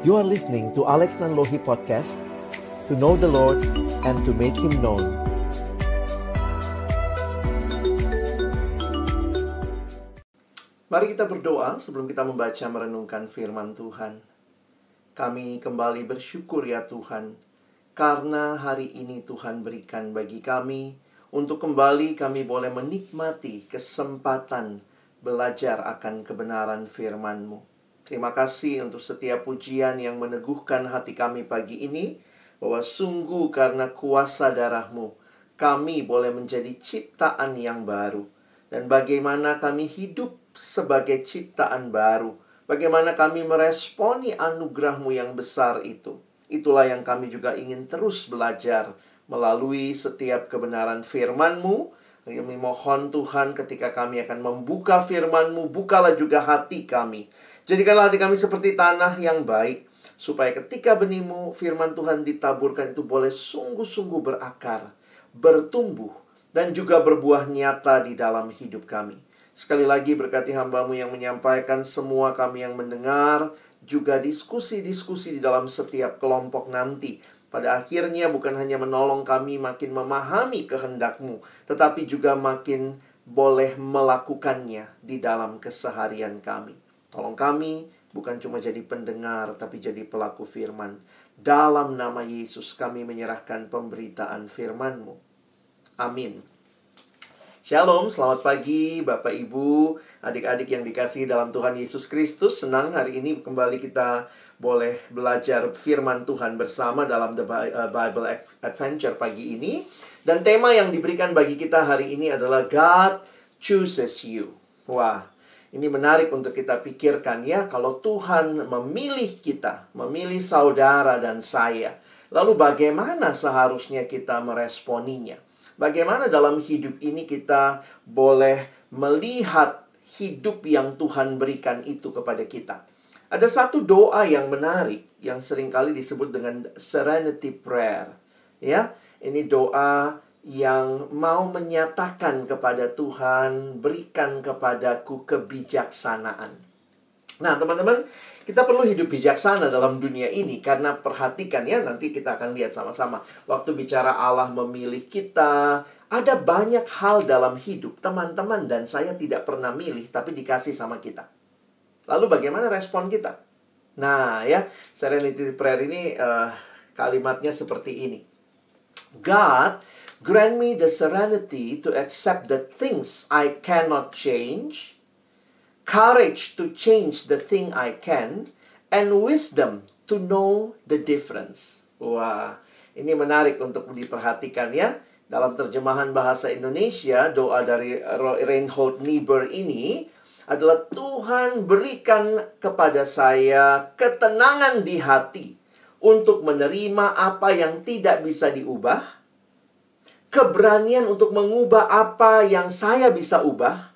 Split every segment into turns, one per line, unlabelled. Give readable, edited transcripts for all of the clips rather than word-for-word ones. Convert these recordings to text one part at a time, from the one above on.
You are listening to Alex Nanlohi Podcast, to know the Lord and to make Him known. Mari kita berdoa sebelum kita membaca merenungkan firman Tuhan. Kami kembali bersyukur ya Tuhan, karena hari ini Tuhan berikan bagi kami untuk kembali kami boleh menikmati kesempatan belajar akan kebenaran firman-Mu. Terima kasih untuk setiap pujian yang meneguhkan hati kami pagi ini, bahwa sungguh karena kuasa darah-Mu, kami boleh menjadi ciptaan yang baru. Dan bagaimana kami hidup sebagai ciptaan baru, bagaimana kami meresponi anugerah-Mu yang besar itu. Itulah yang kami juga ingin terus belajar melalui setiap kebenaran firman-Mu. Kami mohon Tuhan, ketika kami akan membuka firman-Mu, bukalah juga hati kami. Jadikanlah hati kami seperti tanah yang baik, supaya ketika benih-Mu, firman Tuhan ditaburkan itu boleh sungguh-sungguh berakar, bertumbuh, dan juga berbuah nyata di dalam hidup kami. Sekali lagi berkati hamba-Mu yang menyampaikan, semua kami yang mendengar, juga diskusi-diskusi di dalam setiap kelompok nanti. Pada akhirnya bukan hanya menolong kami makin memahami kehendak-Mu, tetapi juga makin boleh melakukannya di dalam keseharian kami. Tolong kami bukan cuma jadi pendengar, tapi jadi pelaku firman. Dalam nama Yesus kami menyerahkan pemberitaan firman-Mu. Amin. Shalom, selamat pagi Bapak Ibu, adik-adik yang dikasihi dalam Tuhan Yesus Kristus. Senang hari ini kembali kita boleh belajar firman Tuhan bersama dalam The Bible Adventure pagi ini. Dan tema yang diberikan bagi kita hari ini adalah God chooses you. Wah, ini menarik untuk kita pikirkan ya. Kalau Tuhan memilih kita, memilih saudara dan saya, lalu bagaimana seharusnya kita meresponinya? Bagaimana dalam hidup ini kita boleh melihat hidup yang Tuhan berikan itu kepada kita? Ada satu doa yang menarik yang seringkali disebut dengan serenity prayer. Ya, ini doa yang mau menyatakan kepada Tuhan, berikan kepadaku kebijaksanaan. Nah, teman-teman, kita perlu hidup bijaksana dalam dunia ini, karena perhatikan ya, nanti kita akan lihat sama-sama. Waktu bicara Allah memilih kita, ada banyak hal dalam hidup teman-teman dan saya tidak pernah milih, tapi dikasih sama kita. Lalu bagaimana respon kita? Nah ya, serenity prayer ini kalimatnya seperti ini. God, grant me the serenity to accept the things I cannot change, courage to change the thing I can, and wisdom to know the difference. Wah, ini menarik untuk diperhatikan ya. Dalam terjemahan bahasa Indonesia, doa dari Reinhold Niebuhr ini adalah, Tuhan berikan kepada saya ketenangan di hati untuk menerima apa yang tidak bisa diubah, keberanian untuk mengubah apa yang saya bisa ubah,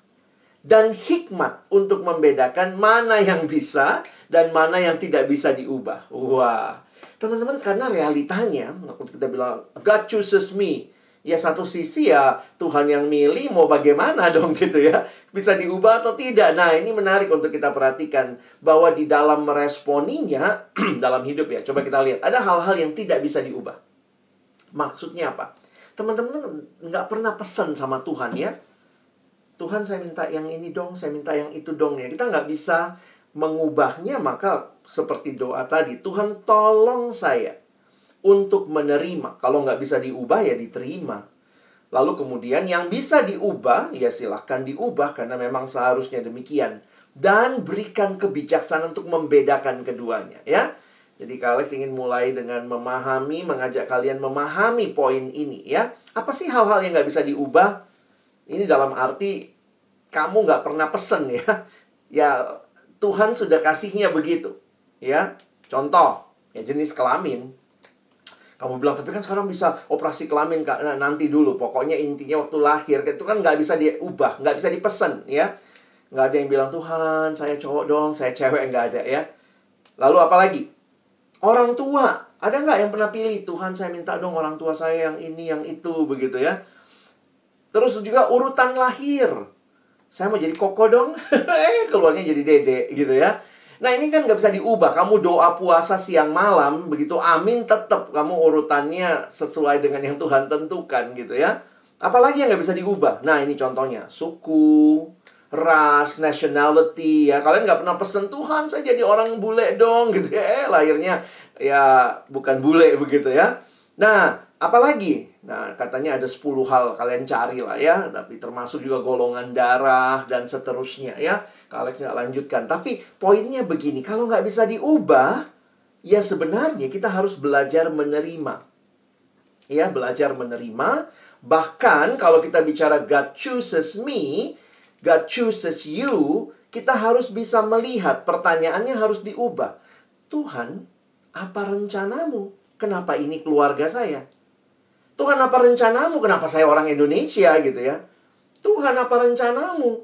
dan hikmat untuk membedakan mana yang bisa dan mana yang tidak bisa diubah. Wah, teman-teman, karena realitanya, kita bilang, God chooses me. Ya satu sisi ya Tuhan yang milih, mau bagaimana dong gitu ya. Bisa diubah atau tidak. Nah ini menarik untuk kita perhatikan, bahwa di dalam meresponinya dalam hidup ya, coba kita lihat, ada hal-hal yang tidak bisa diubah. Maksudnya apa? Teman-teman nggak pernah pesan sama Tuhan ya, Tuhan saya minta yang ini dong, saya minta yang itu dong ya. Kita nggak bisa mengubahnya. Maka seperti doa tadi, Tuhan tolong saya untuk menerima. Kalau nggak bisa diubah ya diterima. Lalu kemudian yang bisa diubah ya silahkan diubah, karena memang seharusnya demikian. Dan berikan kebijaksanaan untuk membedakan keduanya ya. Jadi Kak Alex ingin mulai dengan mengajak kalian memahami poin ini ya. Apa sih hal-hal yang nggak bisa diubah? Ini dalam arti kamu nggak pernah pesen ya. Ya Tuhan sudah kasihnya begitu ya. Contoh ya, jenis kelamin. Kamu bilang, tapi kan sekarang bisa operasi kelamin Kak. Nah, nanti dulu, pokoknya intinya waktu lahir itu kan nggak bisa diubah, nggak bisa dipesen ya. Nggak ada yang bilang, Tuhan saya cowok dong, saya cewek, nggak ada ya. Lalu apa lagi? Orang tua, ada nggak yang pernah pilih, Tuhan saya minta dong orang tua saya yang ini, yang itu, begitu ya. Terus juga urutan lahir, saya mau jadi koko dong, keluarnya jadi dede gitu ya. Nah, ini kan nggak bisa diubah. Kamu doa puasa siang malam, begitu amin tetap kamu urutannya sesuai dengan yang Tuhan tentukan gitu ya. Apalagi yang nggak bisa diubah. Nah, ini contohnya. Suku, ras, nationality ya. Kalian nggak pernah pesen, Tuhan saya jadi orang bule dong gitu ya. Lahirnya ya bukan bule begitu ya. Nah, apalagi? Nah, katanya ada 10 hal kalian cari lah ya. Tapi termasuk juga golongan darah dan seterusnya ya. Kalian nggak lanjutkan. Tapi poinnya begini, kalau nggak bisa diubah, ya sebenarnya kita harus belajar menerima. Ya, belajar menerima. Bahkan kalau kita bicara God chooses me, God chooses you, kita harus bisa melihat, pertanyaannya harus diubah. Tuhan, apa rencanamu? Kenapa ini keluarga saya? Tuhan, apa rencanamu? Kenapa saya orang Indonesia gitu ya? Tuhan, apa rencanamu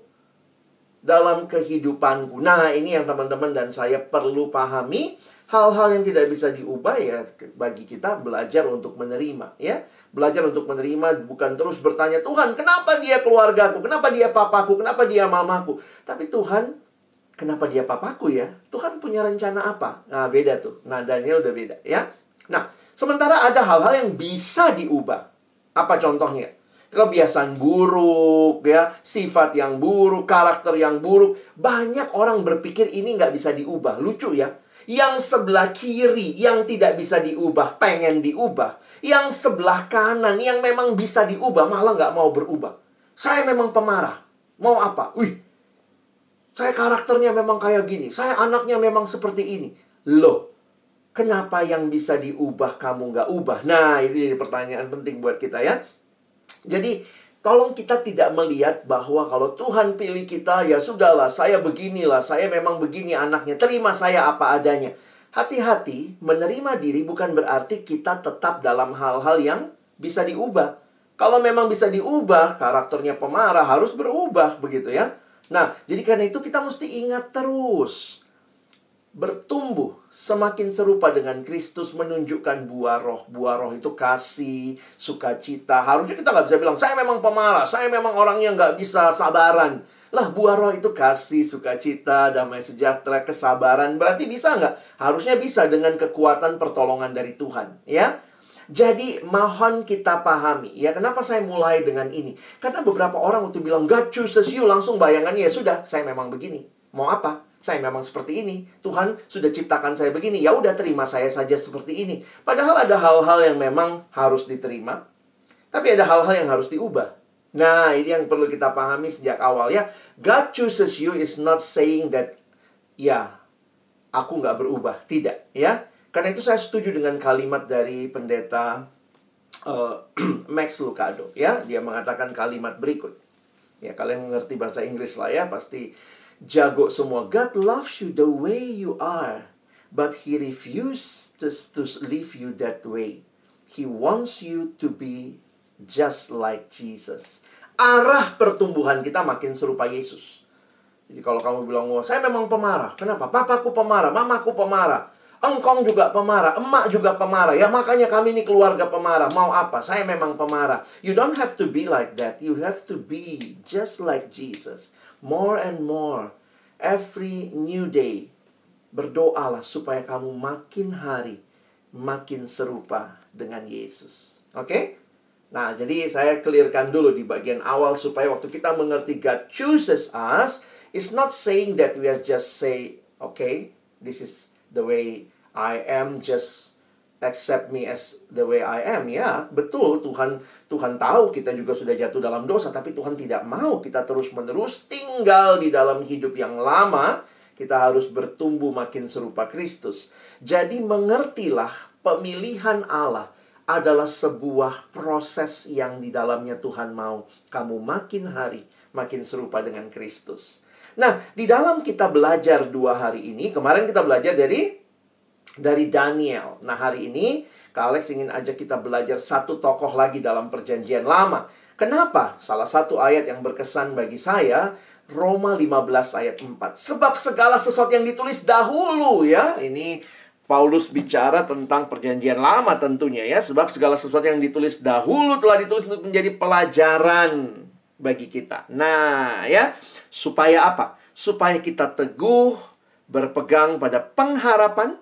dalam kehidupanku? Nah, ini yang teman-teman dan saya perlu pahami. Hal-hal yang tidak bisa diubah ya, bagi kita belajar untuk menerima ya. Belajar untuk menerima, bukan terus bertanya, Tuhan, kenapa dia keluargaku? Kenapa dia papaku? Kenapa dia mamaku? Tapi Tuhan, kenapa dia papaku ya? Tuhan punya rencana apa? Nah, beda tuh. Nadanya udah beda ya. Nah, sementara ada hal-hal yang bisa diubah. Apa contohnya? Kebiasaan buruk ya, sifat yang buruk, karakter yang buruk. Banyak orang berpikir ini nggak bisa diubah. Lucu ya. Yang sebelah kiri yang tidak bisa diubah, pengen diubah. Yang sebelah kanan yang memang bisa diubah, malah nggak mau berubah. Saya memang pemarah. Mau apa? Wih, saya karakternya memang kayak gini. Saya anaknya memang seperti ini. Loh, kenapa yang bisa diubah kamu nggak ubah? Nah, itu jadi pertanyaan penting buat kita ya. Jadi, tolong kita tidak melihat bahwa kalau Tuhan pilih kita, ya sudahlah, saya beginilah, saya memang begini anaknya, terima saya apa adanya. Hati-hati, menerima diri bukan berarti kita tetap dalam hal-hal yang bisa diubah. Kalau memang bisa diubah, karakternya pemarah harus berubah, begitu ya. Nah, jadi karena itu kita mesti ingat terus. Bertumbuh semakin serupa dengan Kristus menunjukkan buah roh. Buah roh itu kasih, sukacita. Harusnya kita nggak bisa bilang, saya memang pemarah, saya memang orang yang nggak bisa sabaran. Lah, buah roh itu kasih, sukacita, damai sejahtera, kesabaran. Berarti bisa nggak? Harusnya bisa dengan kekuatan pertolongan dari Tuhan. Ya, jadi mohon kita pahami. Ya, kenapa saya mulai dengan ini? Karena beberapa orang waktu bilang, God chooses you, langsung bayangannya, ya sudah, saya memang begini. Mau apa? Saya memang seperti ini. Tuhan sudah ciptakan saya begini. Ya udah, terima saya saja seperti ini. Padahal ada hal-hal yang memang harus diterima. Tapi ada hal-hal yang harus diubah. Nah, ini yang perlu kita pahami sejak awal ya. God chooses you is not saying that, ya, aku nggak berubah. Tidak, ya. Karena itu saya setuju dengan kalimat dari pendeta Max Lucado. Ya, dia mengatakan kalimat berikut. Ya, kalian mengerti bahasa Inggris lah ya, pasti jago semua. God loves you the way you are, but He refuses to leave you that way. He wants you to be just like Jesus. Arah pertumbuhan kita makin serupa Yesus. Jadi kalau kamu bilang, wah, saya memang pemarah. Kenapa? Papaku pemarah, mamaku pemarah, engkong juga pemarah, emak juga pemarah. Ya makanya kami ini keluarga pemarah. Mau apa? Saya memang pemarah. You don't have to be like that. You have to be just like Jesus. More and more. Every new day. Berdoalah supaya kamu makin hari makin serupa dengan Yesus. Oke? Nah, jadi saya clearkan dulu di bagian awal supaya waktu kita mengerti God chooses us, it's not saying that we are just say, okay, this is the way I am, just accept me as the way I am. Ya, betul, Tuhan tahu kita juga sudah jatuh dalam dosa, tapi Tuhan tidak mau kita terus-menerus tinggal di dalam hidup yang lama. Kita harus bertumbuh makin serupa Kristus. Jadi mengertilah pemilihan Allah adalah sebuah proses yang di dalamnya Tuhan mau kamu makin hari makin serupa dengan Kristus. Nah, di dalam kita belajar 2 hari ini, kemarin kita belajar dari Daniel. Nah, hari ini Kak Alex ingin ajak kita belajar satu tokoh lagi dalam Perjanjian Lama. Kenapa? Salah satu ayat yang berkesan bagi saya, Roma 15 ayat 4. Sebab segala sesuatu yang ditulis dahulu, ya. Ini Paulus bicara tentang Perjanjian Lama tentunya ya. Sebab segala sesuatu yang ditulis dahulu telah ditulis untuk menjadi pelajaran bagi kita. Nah, ya. Supaya apa? Supaya kita teguh berpegang pada pengharapan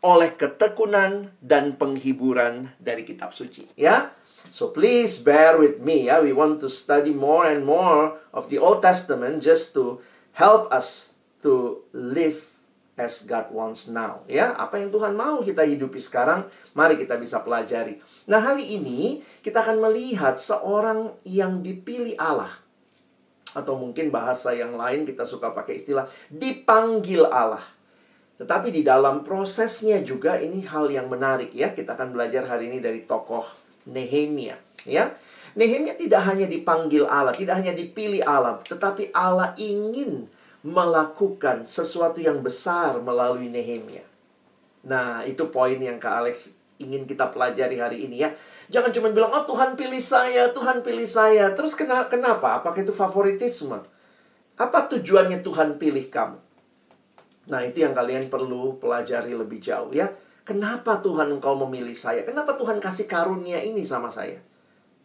oleh ketekunan dan penghiburan dari kitab suci. Ya, so please bear with me. Ya, we want to study more and more of the Old Testament just to help us to live as God wants now. Ya, apa yang Tuhan mau kita hidupi sekarang, mari kita bisa pelajari. Nah, hari ini kita akan melihat seorang yang dipilih Allah. Atau mungkin bahasa yang lain kita suka pakai istilah dipanggil Allah. Tetapi di dalam prosesnya juga ini hal yang menarik ya. Kita akan belajar hari ini dari tokoh Nehemia, ya. Nehemia tidak hanya dipanggil Allah, tidak hanya dipilih Allah, tetapi Allah ingin melakukan sesuatu yang besar melalui Nehemia. Nah, itu poin yang Kak Alex ingin kita pelajari hari ini ya. Jangan cuma bilang, oh Tuhan pilih saya, Tuhan pilih saya. Terus kenapa? Apakah itu favoritisme? Apa tujuannya Tuhan pilih kamu? Nah, itu yang kalian perlu pelajari lebih jauh ya. Kenapa Tuhan engkau memilih saya? Kenapa Tuhan kasih karunia ini sama saya?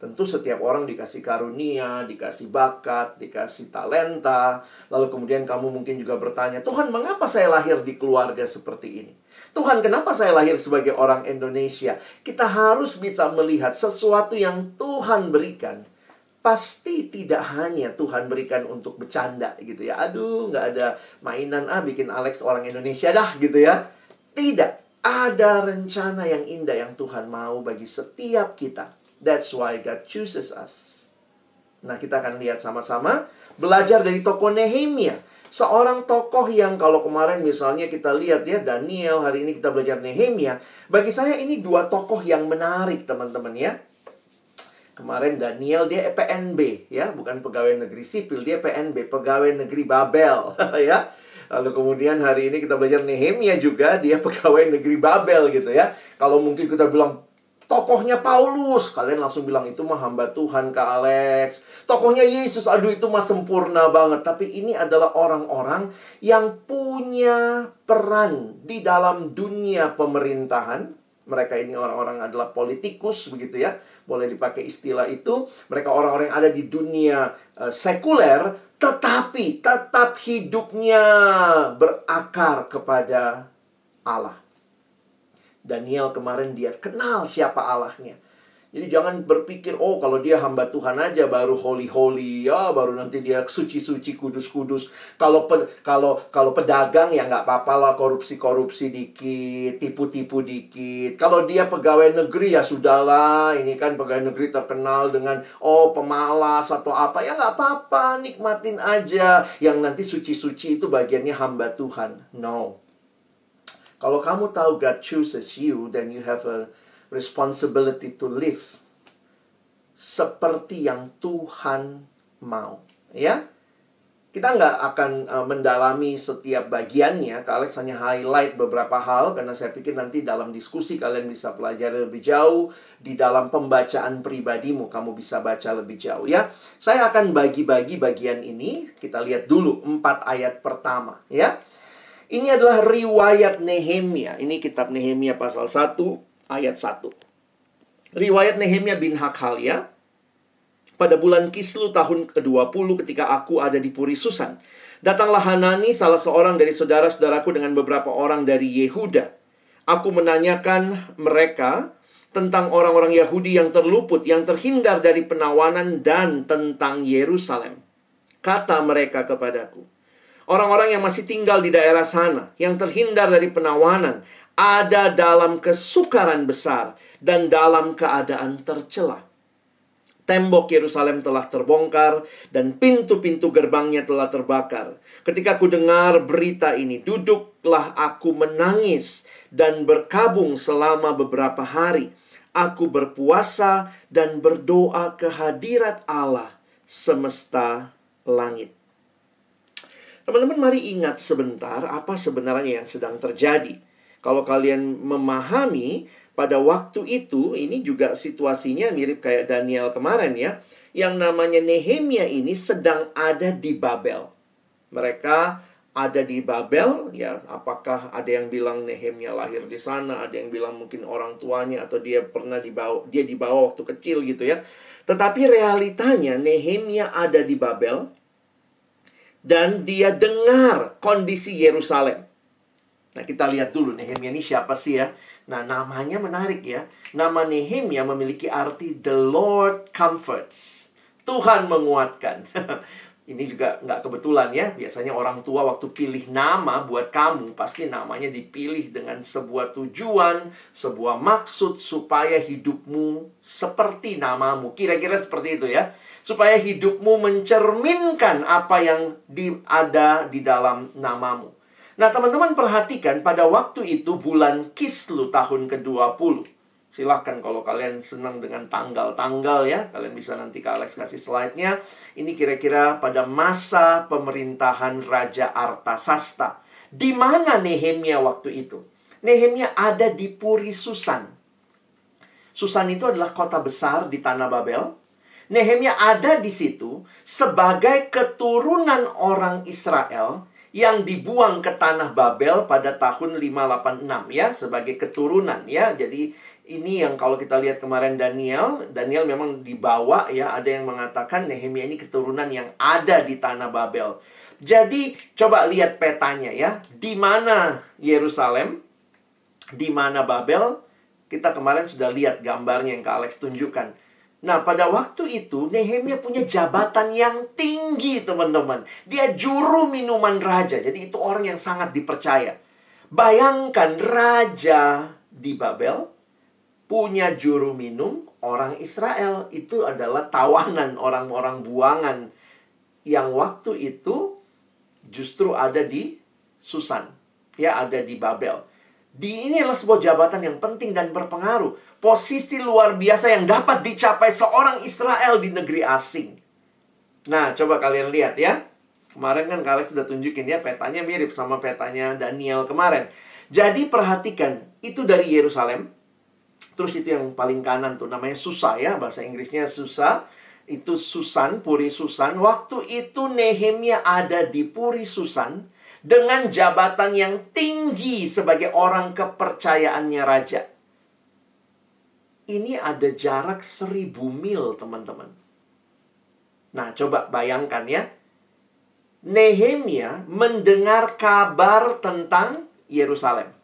Tentu setiap orang dikasih karunia, dikasih bakat, dikasih talenta. Lalu kemudian kamu mungkin juga bertanya, Tuhan, mengapa saya lahir di keluarga seperti ini? Tuhan, kenapa saya lahir sebagai orang Indonesia? Kita harus bisa melihat sesuatu yang Tuhan berikan. Pasti tidak hanya Tuhan berikan untuk bercanda gitu ya. Aduh, nggak ada mainan, bikin Alex orang Indonesia dah gitu ya. Tidak. Ada rencana yang indah yang Tuhan mau bagi setiap kita. That's why God chooses us. Nah, kita akan lihat sama-sama. Belajar dari tokoh Nehemia. Seorang tokoh yang kalau kemarin misalnya kita lihat ya, Daniel, hari ini kita belajar Nehemia. Bagi saya ini dua tokoh yang menarik teman-teman ya. Kemarin Daniel dia PNB ya, bukan pegawai negeri sipil, dia PNB, pegawai negeri Babel ya. Lalu kemudian hari ini kita belajar Nehemia juga, dia pegawai negeri Babel gitu ya. Kalau mungkin kita bilang tokohnya Paulus, kalian langsung bilang itu mah hamba Tuhan Kak Alex. Tokohnya Yesus, aduh itu mah sempurna banget. Tapi ini adalah orang-orang yang punya peran di dalam dunia pemerintahan. Mereka ini orang-orang adalah politikus begitu ya. Boleh dipakai istilah itu. Mereka orang-orang yang ada di dunia sekuler, tetapi tetap hidupnya berakar kepada Allah. Daniel kemarin dia kenal siapa Allahnya. Jadi jangan berpikir, oh kalau dia hamba Tuhan aja baru holy-holy, ya baru nanti dia suci-suci, kudus-kudus. Kalau pedagang ya nggak apa-apa lah, korupsi-korupsi dikit, tipu-tipu dikit. Kalau dia pegawai negeri ya sudahlah, ini kan pegawai negeri terkenal dengan pemalas atau apa, ya nggak apa-apa, nikmatin aja. Yang nanti suci-suci itu bagiannya hamba Tuhan. No. Kalau kamu tahu God chooses you, then you have a responsibility to live seperti yang Tuhan mau. Ya, kita nggak akan mendalami setiap bagiannya. Kak Alex hanya highlight beberapa hal karena saya pikir nanti dalam diskusi kalian bisa pelajari lebih jauh. Di dalam pembacaan pribadimu kamu bisa baca lebih jauh ya. Saya akan bagi-bagi bagian ini. Kita lihat dulu 4 ayat pertama ya. Ini adalah riwayat Nehemia. Ini kitab Nehemia pasal 1 ayat 1. Riwayat Nehemia bin Hakhalia. Pada bulan Kislu tahun ke-20 ketika aku ada di Puri Susan, datanglah Hanani, salah seorang dari saudara-saudaraku dengan beberapa orang dari Yehuda. Aku menanyakan mereka tentang orang-orang Yahudi yang terluput, yang terhindar dari penawanan, dan tentang Yerusalem. Kata mereka kepadaku, orang-orang yang masih tinggal di daerah sana, yang terhindar dari penawanan, ada dalam kesukaran besar dan dalam keadaan tercela. Tembok Yerusalem telah terbongkar dan pintu-pintu gerbangnya telah terbakar. Ketika aku dengar berita ini, duduklah aku menangis dan berkabung selama beberapa hari. Aku berpuasa dan berdoa ke hadirat Allah semesta langit. Teman-teman, mari ingat sebentar apa sebenarnya yang sedang terjadi. Kalau kalian memahami, pada waktu itu, ini juga situasinya mirip kayak Daniel kemarin ya. Yang namanya Nehemia ini sedang ada di Babel. Mereka ada di Babel, ya. Apakah ada yang bilang Nehemia lahir di sana, ada yang bilang mungkin orang tuanya, atau dia pernah dibawa waktu kecil gitu ya. Tetapi realitanya Nehemia ada di Babel, dan dia dengar kondisi Yerusalem. Nah, kita lihat dulu Nehemia ini siapa sih ya. Nah, namanya menarik ya. Nama Nehemia memiliki arti The Lord comforts. Tuhan menguatkan. Ini juga nggak kebetulan ya. Biasanya orang tua waktu pilih nama buat kamu, pasti namanya dipilih dengan sebuah tujuan, sebuah maksud, supaya hidupmu seperti namamu. Kira-kira seperti itu ya. Supaya hidupmu mencerminkan apa yang ada di dalam namamu. Nah, teman-teman perhatikan pada waktu itu bulan Kislu tahun ke-20. Silahkan kalau kalian senang dengan tanggal-tanggal ya. Kalian bisa nanti ke Alex kasih slide-nya. Ini kira-kira pada masa pemerintahan Raja Artasasta. Di mana Nehemia waktu itu? Nehemia ada di Puri Susan. Susan itu adalah kota besar di tanah Babel. Nehemia ada di situ sebagai keturunan orang Israel yang dibuang ke tanah Babel pada tahun 586 ya. Sebagai keturunan ya. Jadi ini yang kalau kita lihat kemarin Daniel memang dibawa ya. Ada yang mengatakan Nehemia ini keturunan yang ada di tanah Babel. Jadi coba lihat petanya ya. Di mana Yerusalem? Di mana Babel? Kita kemarin sudah lihat gambarnya yang Kak Alex tunjukkan. Nah, pada waktu itu Nehemia punya jabatan yang tinggi, teman-teman. Dia juru minuman raja. Jadi itu orang yang sangat dipercaya. Bayangkan raja di Babel punya juru minum orang Israel. Itu adalah tawanan, orang-orang buangan yang waktu itu justru ada di Susan. Ya, ada di Babel. Ini adalah sebuah jabatan yang penting dan berpengaruh. Posisi luar biasa yang dapat dicapai seorang Israel di negeri asing. Nah, coba kalian lihat ya. Kemarin kan kalian sudah tunjukin ya, petanya mirip sama petanya Daniel kemarin. Jadi perhatikan, itu dari Yerusalem. Terus itu yang paling kanan tuh namanya Susa ya, bahasa Inggrisnya Susa. Itu Susan, Puri Susan. Waktu itu Nehemia ada di Puri Susan dengan jabatan yang tinggi sebagai orang kepercayaannya raja. Ini ada jarak 1000 mil, teman-teman. Nah, coba bayangkan ya. Nehemia mendengar kabar tentang Yerusalem.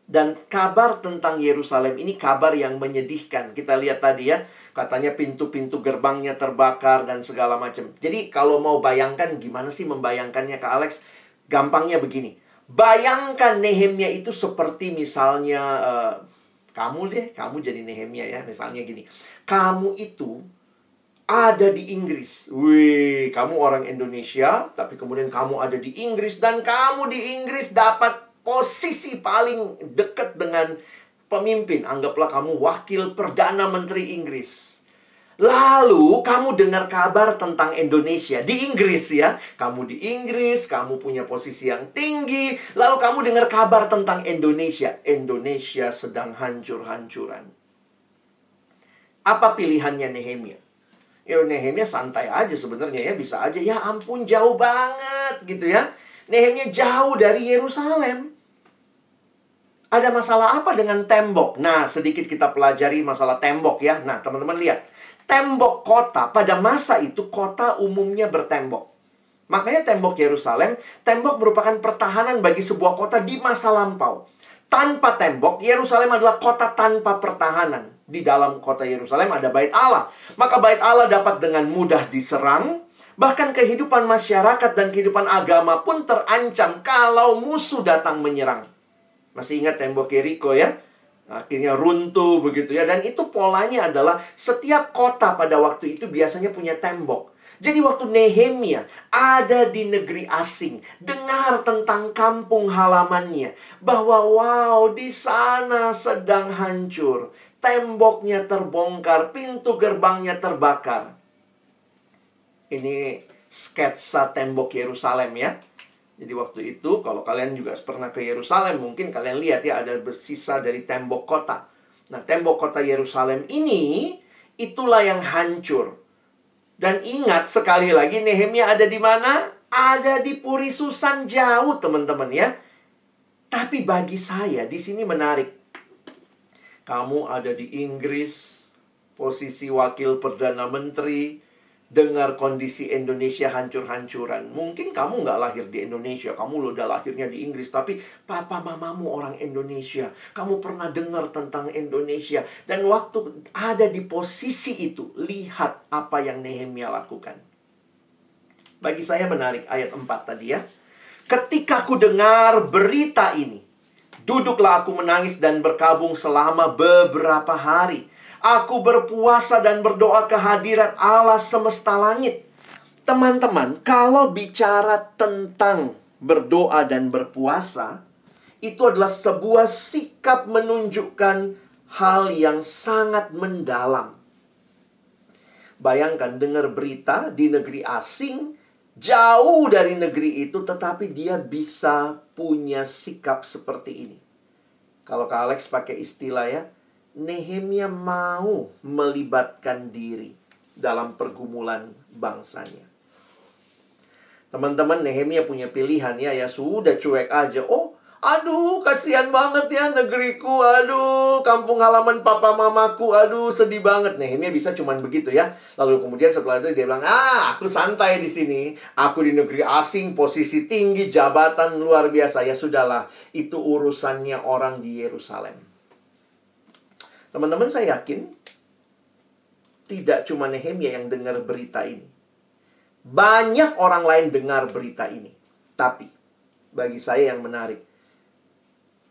Dan kabar tentang Yerusalem ini kabar yang menyedihkan. Kita lihat tadi ya, katanya pintu-pintu gerbangnya terbakar dan segala macam. Jadi kalau mau bayangkan, gimana sih membayangkannya Kak Alex? Gampangnya begini. Bayangkan Nehemia itu seperti misalnya, kamu jadi Nehemia ya. Misalnya gini, kamu itu ada di Inggris. Wih, kamu orang Indonesia, tapi kemudian kamu ada di Inggris. Dan kamu di Inggris dapat posisi paling dekat dengan pemimpin. Anggaplah kamu wakil Perdana Menteri Inggris. Lalu kamu dengar kabar tentang Indonesia di Inggris ya. Kamu di Inggris, kamu punya posisi yang tinggi. Lalu kamu dengar kabar tentang Indonesia. Indonesia sedang hancur-hancuran. Apa pilihannya Nehemia? Ya Nehemia santai aja sebenarnya ya. Bisa aja, ya ampun jauh banget gitu ya. Nehemia jauh dari Yerusalem. Ada masalah apa dengan tembok? Nah, sedikit kita pelajari masalah tembok ya. Nah, teman-teman lihat. Tembok kota, pada masa itu kota umumnya bertembok. Makanya tembok Yerusalem, tembok merupakan pertahanan bagi sebuah kota di masa lampau. Tanpa tembok, Yerusalem adalah kota tanpa pertahanan. Di dalam kota Yerusalem ada bait Allah. Maka bait Allah dapat dengan mudah diserang. Bahkan kehidupan masyarakat dan kehidupan agama pun terancam kalau musuh datang menyerang. Masih ingat tembok Yeriko ya? Akhirnya runtuh begitu ya. Dan itu polanya adalah setiap kota pada waktu itu biasanya punya tembok. Jadi waktu Nehemia ada di negeri asing, dengar tentang kampung halamannya, bahwa wow, di sana sedang hancur. Temboknya terbongkar, pintu gerbangnya terbakar. Ini sketsa tembok Yerusalem ya. Jadi waktu itu kalau kalian juga pernah ke Yerusalem, mungkin kalian lihat ya ada bersisa dari tembok kota. Nah, tembok kota Yerusalem ini itulah yang hancur. Dan ingat sekali lagi Nehemia ada di mana? Ada di Puri Susan, jauh teman-teman ya. Tapi bagi saya di sini menarik. Kamu ada di Inggris, posisi wakil Perdana Menteri. dengar kondisi Indonesia hancur-hancuran. Mungkin kamu nggak lahir di Indonesia, kamu udah lahirnya di Inggris, tapi papa mamamu orang Indonesia. Kamu pernah dengar tentang Indonesia. Dan waktu ada di posisi itu, lihat apa yang Nehemia lakukan. Bagi saya menarik ayat 4 tadi ya. Ketika ku dengar berita ini, duduklah aku menangis dan berkabung selama beberapa hari. Aku berpuasa dan berdoa ke hadirat Allah semesta langit. Teman-teman, kalau bicara tentang berdoa dan berpuasa, itu adalah sebuah sikap menunjukkan hal yang sangat mendalam. Bayangkan dengar berita di negeri asing, jauh dari negeri itu, tetapi dia bisa punya sikap seperti ini. Kalau Kak Alex pakai istilah ya, Nehemia mau melibatkan diri dalam pergumulan bangsanya. Teman-teman, Nehemia punya pilihan ya, ya sudah cuek aja. Oh, aduh kasihan banget ya negeriku, aduh kampung halaman papa mamaku, aduh sedih banget. Nehemia bisa cuman begitu ya. Lalu kemudian setelah itu dia bilang, aku santai di sini, aku di negeri asing, posisi tinggi, jabatan luar biasa. Ya sudahlah, itu urusannya orang di Yerusalem. Teman-teman, saya yakin tidak cuma Nehemia yang dengar berita ini. Banyak orang lain dengar berita ini. Tapi, bagi saya yang menarik,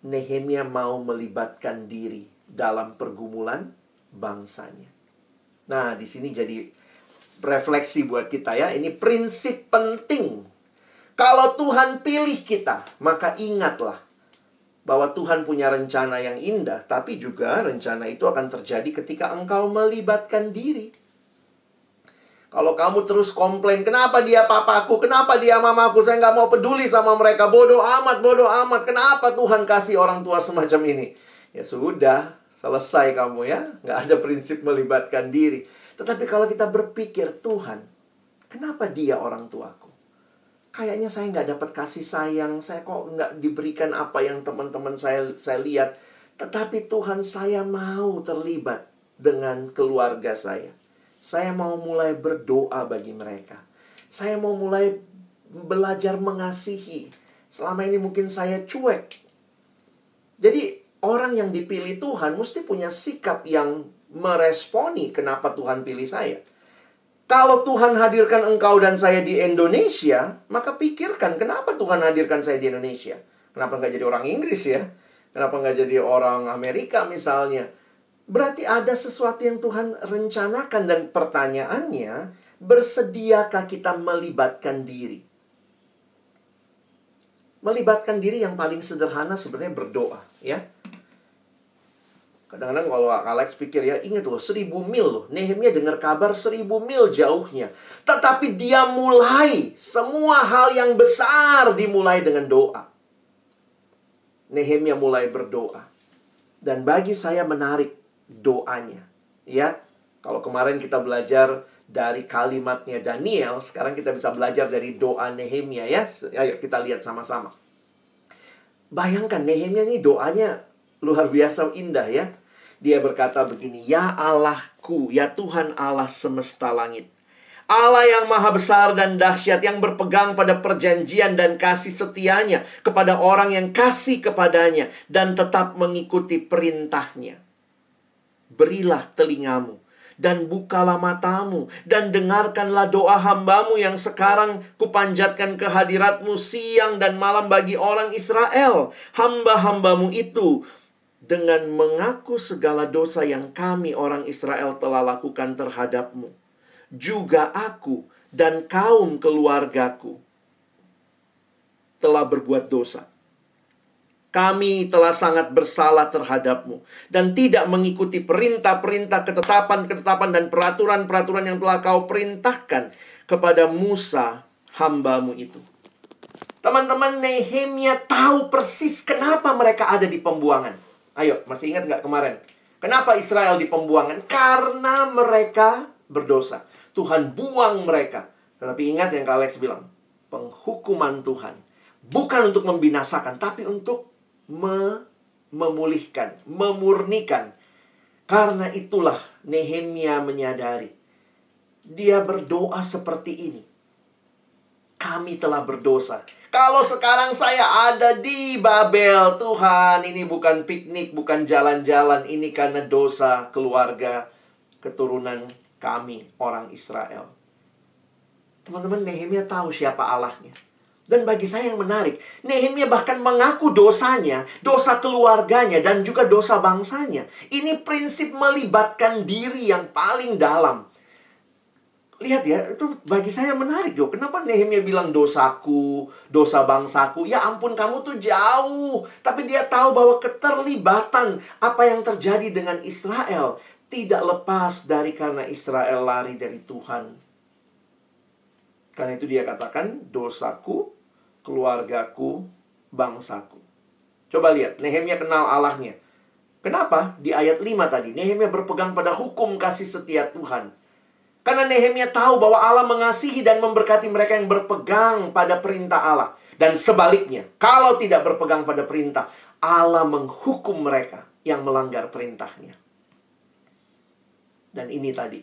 Nehemia mau melibatkan diri dalam pergumulan bangsanya. Nah, di sini jadi refleksi buat kita ya. Ini prinsip penting. Kalau Tuhan pilih kita, maka ingatlah bahwa Tuhan punya rencana yang indah, tapi juga rencana itu akan terjadi ketika engkau melibatkan diri. Kalau kamu terus komplain, kenapa dia papaku, kenapa dia mamaku, saya nggak mau peduli sama mereka, bodoh amat, kenapa Tuhan kasih orang tua semacam ini? Ya sudah, selesai kamu ya, nggak ada prinsip melibatkan diri. Tetapi kalau kita berpikir, Tuhan, kenapa dia orang tuaku? Kayaknya saya nggak dapat kasih sayang, saya kok nggak diberikan apa yang teman-teman saya lihat. Tetapi Tuhan, saya mau terlibat dengan keluarga saya. Saya mau mulai berdoa bagi mereka. Saya mau mulai belajar mengasihi. Selama ini mungkin saya cuek. Jadi orang yang dipilih Tuhan mesti punya sikap yang meresponi kenapa Tuhan pilih saya. Kalau Tuhan hadirkan engkau dan saya di Indonesia, maka pikirkan kenapa Tuhan hadirkan saya di Indonesia. Kenapa nggak jadi orang Inggris ya? Kenapa nggak jadi orang Amerika misalnya? Berarti ada sesuatu yang Tuhan rencanakan, dan pertanyaannya, bersediakah kita melibatkan diri? Melibatkan diri yang paling sederhana sebenarnya berdoa ya. Kadang-kadang kalau Alex pikir ya, ingat loh, 1000 mil loh. Nehemia dengar kabar 1000 mil jauhnya. Tetapi dia mulai, semua hal yang besar dimulai dengan doa. Nehemia mulai berdoa. Dan bagi saya menarik doanya. Ya, kalau kemarin kita belajar dari kalimatnya Daniel, sekarang kita bisa belajar dari doa Nehemia ya. Ayo kita lihat sama-sama. Bayangkan Nehemia ini doanya luar biasa indah ya. Dia berkata begini, ya Allahku, ya Tuhan Allah semesta langit, Allah yang maha besar dan dahsyat, yang berpegang pada perjanjian dan kasih setianya kepada orang yang kasih kepadanya dan tetap mengikuti perintahnya. Berilah telingamu dan bukalah matamu dan dengarkanlah doa hambamu yang sekarang kupanjatkan ke hadiratmu siang dan malam bagi orang Israel, hamba-hambamu itu, dengan mengaku segala dosa yang kami orang Israel telah lakukan terhadapmu. Juga aku dan kaum keluargaku telah berbuat dosa. Kami telah sangat bersalah terhadapmu dan tidak mengikuti perintah-perintah, ketetapan-ketetapan dan peraturan-peraturan yang telah kau perintahkan kepada Musa hambamu itu. Teman-teman, Nehemia tahu persis kenapa mereka ada di pembuangan. Ayo, masih ingat nggak kemarin? Kenapa Israel di pembuangan? Karena mereka berdosa. Tuhan buang mereka. Tetapi ingat yang Kak Alex bilang, penghukuman Tuhan bukan untuk membinasakan, tapi untuk memulihkan, memurnikan. Karena itulah Nehemia menyadari Dia berdoa seperti ini. Kami telah berdosa. Kalau sekarang saya ada di Babel, Tuhan, ini bukan piknik, bukan jalan-jalan. Ini karena dosa keluarga keturunan kami, orang Israel. Teman-teman, Nehemia tahu siapa Allahnya. Dan bagi saya yang menarik, Nehemia bahkan mengaku dosanya, dosa keluarganya, dan juga dosa bangsanya. Ini prinsip melibatkan diri yang paling dalam. Lihat ya, itu bagi saya menarik loh. Kenapa Nehemia bilang dosaku, dosa bangsaku? Ya ampun, kamu tuh jauh. Tapi dia tahu bahwa keterlibatan apa yang terjadi dengan Israel tidak lepas dari karena Israel lari dari Tuhan. Karena itu dia katakan, dosaku, keluargaku, bangsaku. Coba lihat, Nehemia kenal Allahnya. Kenapa? Di ayat 5 tadi, Nehemia berpegang pada hukum kasih setia Tuhan. Karena Nehemia tahu bahwa Allah mengasihi dan memberkati mereka yang berpegang pada perintah Allah. Dan sebaliknya, kalau tidak berpegang pada perintah, Allah menghukum mereka yang melanggar perintahnya. Dan ini tadi,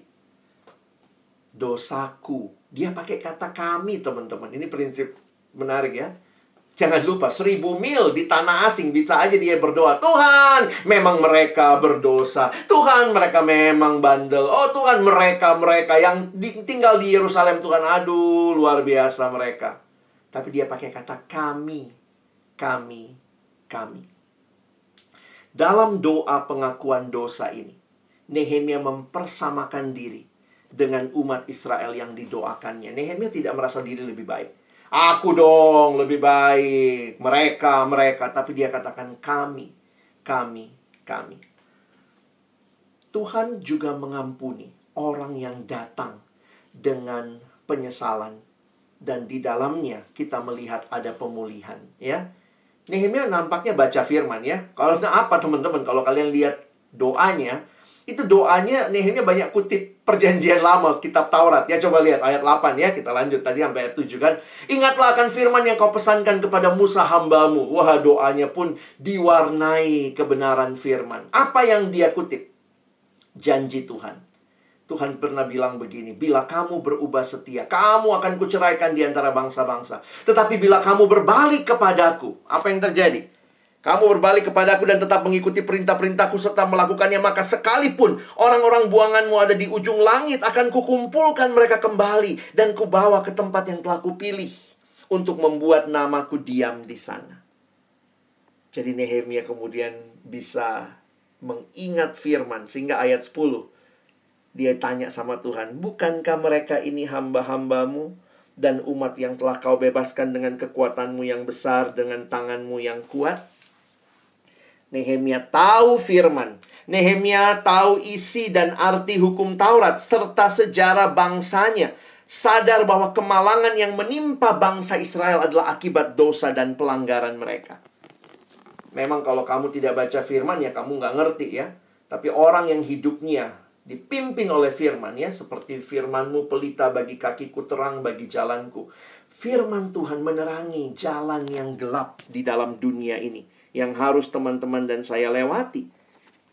dosaku. Dia pakai kata kami, teman-teman. Ini prinsip menarik ya. Jangan lupa, 1000 mil di tanah asing bisa aja dia berdoa. Tuhan, memang mereka berdosa. Tuhan, mereka memang bandel. Oh Tuhan, mereka yang tinggal di Yerusalem. Tuhan, aduh, luar biasa mereka. Tapi dia pakai kata kami. Dalam doa pengakuan dosa ini, Nehemia mempersamakan diri dengan umat Israel yang didoakannya. Nehemia tidak merasa diri lebih baik. Aku dong lebih baik, mereka. Tapi dia katakan kami. Tuhan juga mengampuni orang yang datang dengan penyesalan. Dan di dalamnya kita melihat ada pemulihan, ya. Nehemia nampaknya baca firman, ya. Kalau apa teman-teman, kalau kalian lihat doanya, itu doanya Nehemia banyak kutip perjanjian lama, kitab Taurat. Ya coba lihat ayat 8 ya. Kita lanjut tadi sampai ayat 7 kan. Ingatlah akan firman yang kau pesankan kepada Musa hambamu. Wah, doanya pun diwarnai kebenaran firman. Apa yang dia kutip? Janji Tuhan. Tuhan pernah bilang begini, bila kamu berubah setia, kamu akan kuceraikan di antara bangsa-bangsa. Tetapi bila kamu berbalik kepadaku, apa yang terjadi? Kamu berbalik kepadaku dan tetap mengikuti perintah-perintahku serta melakukannya, maka sekalipun orang-orang buanganmu ada di ujung langit, akan kukumpulkan mereka kembali dan kubawa ke tempat yang telah kupilih untuk membuat namaku diam di sana. Jadi Nehemia kemudian bisa mengingat firman, sehingga ayat 10 dia tanya sama Tuhan, bukankah mereka ini hamba-hambamu dan umat yang telah kau bebaskan dengan kekuatanmu yang besar, dengan tanganmu yang kuat? Nehemia tahu firman. Nehemia tahu isi dan arti hukum Taurat serta sejarah bangsanya. Sadar bahwa kemalangan yang menimpa bangsa Israel adalah akibat dosa dan pelanggaran mereka. Memang kalau kamu tidak baca firman ya kamu nggak ngerti ya. Tapi orang yang hidupnya dipimpin oleh firman ya, seperti firmanmu pelita bagi kakiku, terang bagi jalanku. Firman Tuhan menerangi jalan yang gelap di dalam dunia ini yang harus teman-teman dan saya lewati.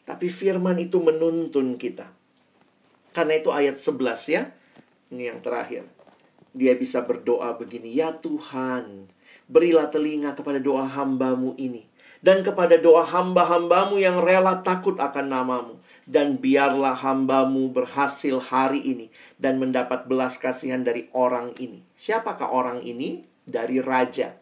Tapi firman itu menuntun kita. Karena itu ayat 11 ya. Ini yang terakhir. Dia bisa berdoa begini, ya Tuhan, berilah telinga kepada doa hambamu ini, dan kepada doa hamba-hambamu yang rela takut akan namamu. Dan biarlah hambamu berhasil hari ini dan mendapat belas kasihan dari orang ini. Siapakah orang ini? Dari raja.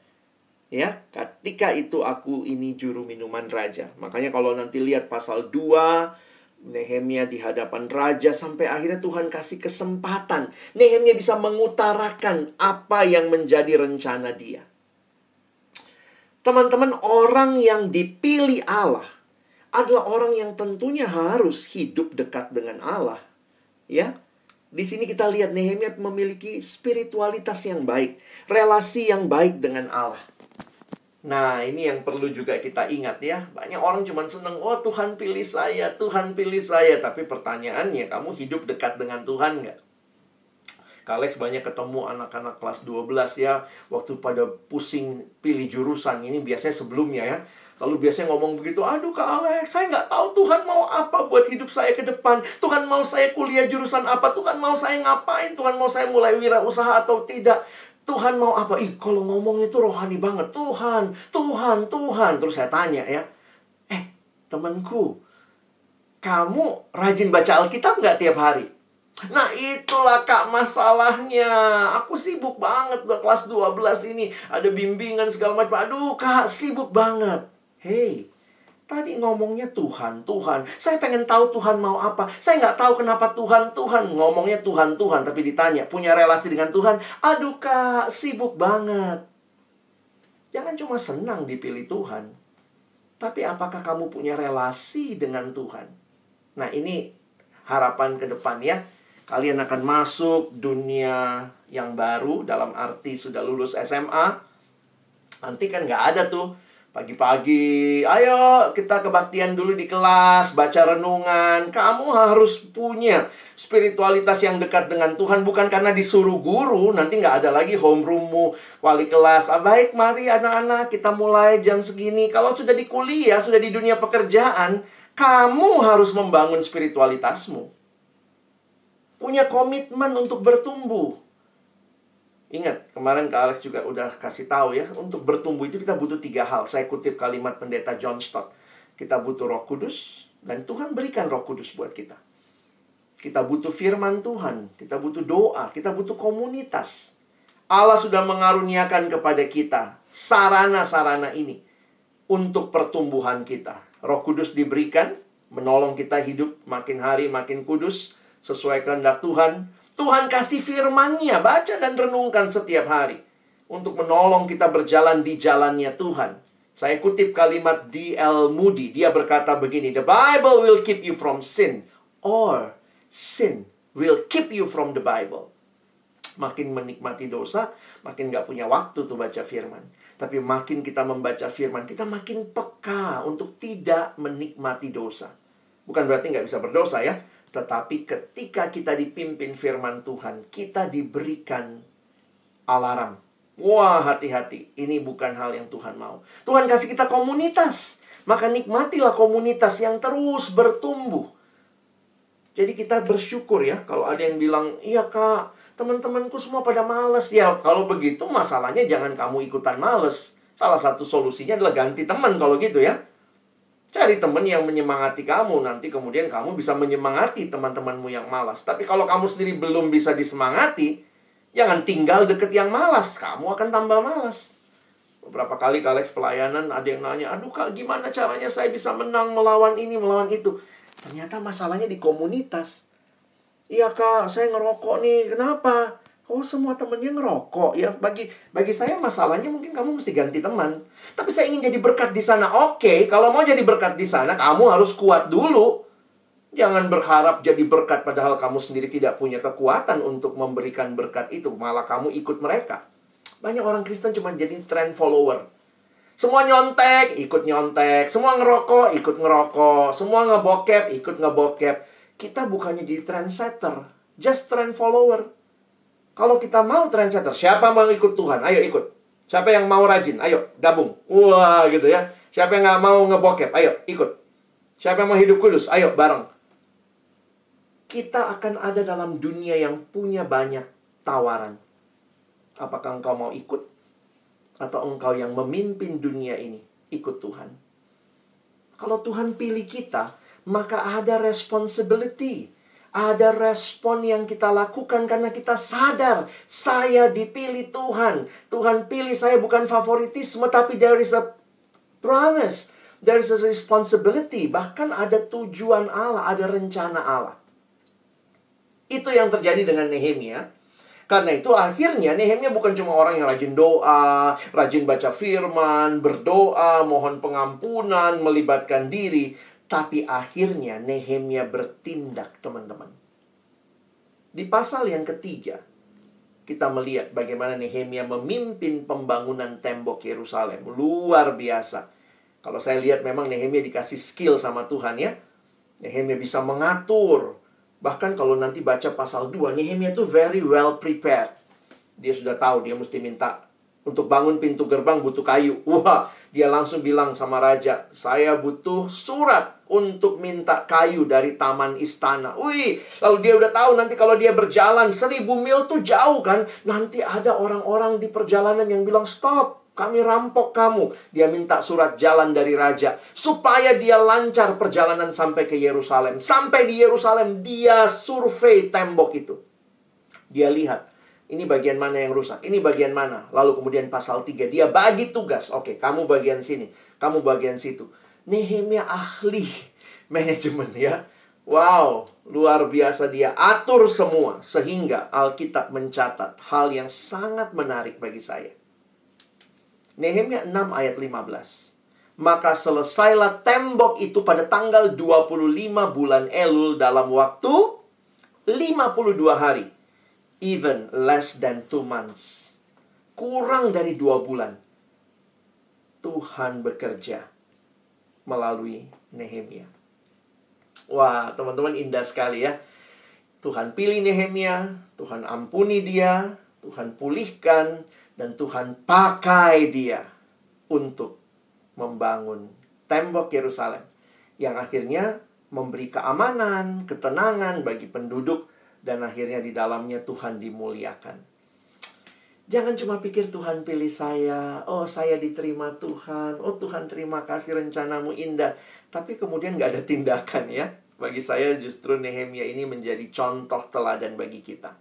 Ya, ketika itu aku ini juru minuman raja. Makanya kalau nanti lihat pasal 2, Nehemia di hadapan raja, sampai akhirnya Tuhan kasih kesempatan Nehemia bisa mengutarakan apa yang menjadi rencana dia. Teman-teman, orang yang dipilih Allah adalah orang yang tentunya harus hidup dekat dengan Allah. Ya, di sini kita lihat Nehemia memiliki spiritualitas yang baik, relasi yang baik dengan Allah. Nah, ini yang perlu juga kita ingat ya. Banyak orang cuma senang, oh Tuhan pilih saya, Tuhan pilih saya. Tapi pertanyaannya, kamu hidup dekat dengan Tuhan nggak? Kalex banyak ketemu anak-anak kelas 12 ya. Waktu pada pusing pilih jurusan, ini biasanya sebelumnya ya. Lalu biasanya ngomong begitu, aduh Kak Alex, saya nggak tahu Tuhan mau apa buat hidup saya ke depan. Tuhan mau saya kuliah jurusan apa, Tuhan mau saya ngapain, Tuhan mau saya mulai wirausaha atau tidak. Tuhan mau apa? Ih, kalau ngomongnya itu rohani banget. Tuhan, Tuhan, Tuhan. Terus saya tanya ya, temanku, kamu rajin baca Alkitab nggak tiap hari? Nah itulah Kak masalahnya. Aku sibuk banget udah kelas 12 ini. Ada bimbingan segala macam. Aduh Kak, sibuk banget. Hei, tadi ngomongnya Tuhan, Tuhan. Saya pengen tahu Tuhan mau apa. Saya nggak tahu kenapa Tuhan, Tuhan. Ngomongnya Tuhan, Tuhan. Tapi ditanya, punya relasi dengan Tuhan? Aduh Kak, sibuk banget. Jangan cuma senang dipilih Tuhan. Tapi apakah kamu punya relasi dengan Tuhan? Nah ini harapan ke depan ya. Kalian akan masuk dunia yang baru, dalam arti sudah lulus SMA. Nanti kan nggak ada tuh pagi-pagi, ayo kita kebaktian dulu di kelas, baca renungan. Kamu harus punya spiritualitas yang dekat dengan Tuhan. Bukan karena disuruh guru, nanti nggak ada lagi homeroommu, wali kelas. Baik, mari anak-anak kita mulai jam segini. Kalau sudah di kuliah, sudah di dunia pekerjaan, kamu harus membangun spiritualitasmu. Punya komitmen untuk bertumbuh. Ingat, kemarin Kak Alex juga udah kasih tahu ya, untuk bertumbuh itu kita butuh 3 hal. Saya kutip kalimat pendeta John Stott. Kita butuh Roh Kudus, dan Tuhan berikan Roh Kudus buat kita. Kita butuh firman Tuhan, kita butuh doa, kita butuh komunitas. Allah sudah mengaruniakan kepada kita sarana-sarana ini untuk pertumbuhan kita. Roh Kudus diberikan, menolong kita hidup makin hari makin kudus, sesuai kehendak Tuhan. Tuhan kasih firman-Nya, baca dan renungkan setiap hari untuk menolong kita berjalan di jalannya Tuhan. Saya kutip kalimat D.L. Moody. Dia berkata begini, "The Bible will keep you from sin, or sin will keep you from the Bible." Makin menikmati dosa, makin gak punya waktu tuh baca firman. Tapi makin kita membaca firman, kita makin peka untuk tidak menikmati dosa. Bukan berarti gak bisa berdosa ya. Tetapi ketika kita dipimpin firman Tuhan, kita diberikan alarm. Wah, hati-hati. Ini bukan hal yang Tuhan mau. Tuhan kasih kita komunitas. Maka nikmatilah komunitas yang terus bertumbuh. Jadi kita bersyukur ya. Kalau ada yang bilang, iya Kak, teman-temanku semua pada males. Ya, kalau begitu masalahnya jangan kamu ikutan males. Salah satu solusinya adalah ganti teman kalau gitu ya. Cari teman yang menyemangati kamu. Nanti kemudian kamu bisa menyemangati teman-temanmu yang malas. Tapi kalau kamu sendiri belum bisa disemangati, jangan tinggal deket yang malas. Kamu akan tambah malas. Beberapa kali Kak Alex pelayanan, ada yang nanya, aduh Kak, gimana caranya saya bisa menang melawan ini, melawan itu. Ternyata masalahnya di komunitas. Iya Kak, saya ngerokok nih. Kenapa? Oh, semua temennya ngerokok. Ya, bagi saya masalahnya mungkin kamu mesti ganti teman. Tapi saya ingin jadi berkat di sana. Oke, kalau mau jadi berkat di sana, kamu harus kuat dulu. Jangan berharap jadi berkat padahal kamu sendiri tidak punya kekuatan untuk memberikan berkat itu. Malah kamu ikut mereka. Banyak orang Kristen cuma jadi trend follower. Semua nyontek, ikut nyontek. Semua ngerokok, ikut ngerokok. Semua ngebokep, ikut ngebokep. Kita bukannya jadi trendsetter, just trend follower. Kalau kita mau trendsetter, siapa mau ikut Tuhan? Ayo ikut. Siapa yang mau rajin? Ayo gabung. Wah gitu ya. Siapa yang nggak mau ngebokep? Ayo ikut. Siapa yang mau hidup kudus? Ayo bareng. Kita akan ada dalam dunia yang punya banyak tawaran. Apakah engkau mau ikut? Atau engkau yang memimpin dunia ini? Ikut Tuhan. Kalau Tuhan pilih kita, maka ada responsibility. Ada respon yang kita lakukan karena kita sadar saya dipilih Tuhan. Tuhan pilih saya bukan favoritisme, tapi there is a promise. There is a responsibility. Bahkan ada tujuan Allah, ada rencana Allah. Itu yang terjadi dengan Nehemia. Karena itu akhirnya Nehemia bukan cuma orang yang rajin doa, rajin baca firman, berdoa, mohon pengampunan, melibatkan diri. Tapi akhirnya Nehemia bertindak, teman-teman. Di pasal yang ketiga, kita melihat bagaimana Nehemia memimpin pembangunan tembok Yerusalem. Luar biasa. Kalau saya lihat memang Nehemia dikasih skill sama Tuhan ya. Nehemia bisa mengatur. Bahkan kalau nanti baca pasal 2, Nehemia itu very well prepared. Dia sudah tahu dia mesti minta Untuk bangun pintu gerbang butuh kayu. Wah, dia langsung bilang sama raja, saya butuh surat untuk minta kayu dari taman istana. Wih, lalu dia udah tahu nanti kalau dia berjalan 1000 mil tuh jauh kan. Nanti ada orang-orang di perjalanan yang bilang, stop, kami rampok kamu. Dia minta surat jalan dari raja supaya dia lancar perjalanan sampai ke Yerusalem. Sampai di Yerusalem, dia survei tembok itu. Dia lihat, ini bagian mana yang rusak, ini bagian mana. Lalu kemudian pasal 3, dia bagi tugas. Oke, kamu bagian sini, kamu bagian situ. Nehemia ahli manajemen ya. Wow, luar biasa, dia atur semua. Sehingga Alkitab mencatat hal yang sangat menarik bagi saya. Nehemia 6 ayat 15. Maka selesailah tembok itu pada tanggal 25 bulan Elul dalam waktu 52 hari. Even less than 2 months. Kurang dari 2 bulan. Tuhan bekerja melalui Nehemia. Wah, teman-teman, indah sekali ya. Tuhan pilih Nehemia, Tuhan ampuni dia, Tuhan pulihkan, dan Tuhan pakai dia untuk membangun tembok Yerusalem. Yang akhirnya memberi keamanan, ketenangan bagi penduduk. Dan akhirnya di dalamnya Tuhan dimuliakan. Jangan cuma pikir Tuhan pilih saya. Oh, saya diterima Tuhan. Oh, Tuhan terima kasih, rencanamu indah. Tapi kemudian gak ada tindakan ya. Bagi saya justru Nehemia ini menjadi contoh teladan bagi kita.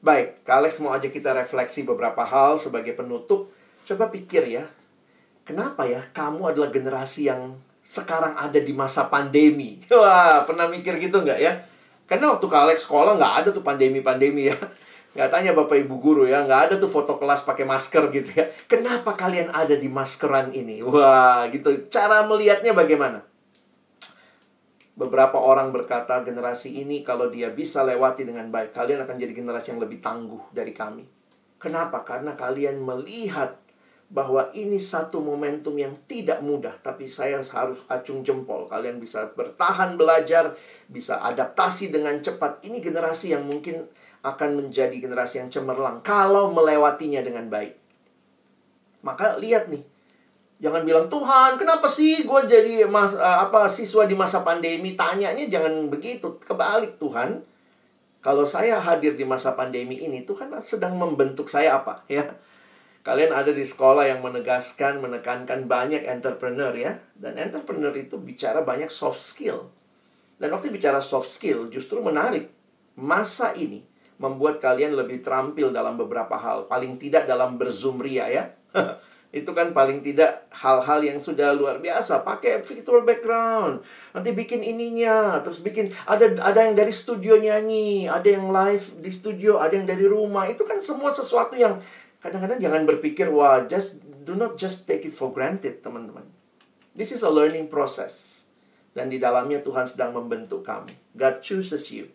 Baik, Kak Alex mau ajak kita refleksi beberapa hal sebagai penutup. Coba pikir ya. Kenapa ya kamu adalah generasi yang sekarang ada di masa pandemi? Wah, pernah mikir gitu gak ya? Karena waktu Kak Alex sekolah nggak ada tuh pandemi-pandemi ya. Nggak tanya Bapak Ibu Guru ya. Nggak ada tuh foto kelas pakai masker gitu ya. Kenapa kalian ada di maskeran ini? Wah gitu. Cara melihatnya bagaimana? Beberapa orang berkata generasi ini kalau dia bisa lewati dengan baik, kalian akan jadi generasi yang lebih tangguh dari kami. Kenapa? Karena kalian melihat bahwa ini satu momentum yang tidak mudah. Tapi saya harus acung jempol. Kalian bisa bertahan belajar, bisa adaptasi dengan cepat. Ini generasi yang mungkin akan menjadi generasi yang cemerlang kalau melewatinya dengan baik. Maka lihat nih, jangan bilang, Tuhan kenapa sih gue jadi siswa di masa pandemi. Tanyanya jangan begitu. Kebalik, Tuhan, kalau saya hadir di masa pandemi ini, Tuhan sedang membentuk saya apa ya. Kalian ada di sekolah yang menekankan banyak entrepreneur ya. Dan entrepreneur itu bicara banyak soft skill. Dan waktu bicara soft skill justru menarik. Masa ini membuat kalian lebih terampil dalam beberapa hal. Paling tidak dalam berzoom ria ya. Itu kan paling tidak hal-hal yang sudah luar biasa. Pakai virtual background. Nanti bikin ininya. Terus bikin, ada yang dari studio nyanyi. Ada yang live di studio. Ada yang dari rumah. Itu kan semua sesuatu yang kadang-kadang jangan berpikir, wah, do not just take it for granted, teman-teman. This is a learning process. Dan di dalamnya Tuhan sedang membentuk kamu. God chooses you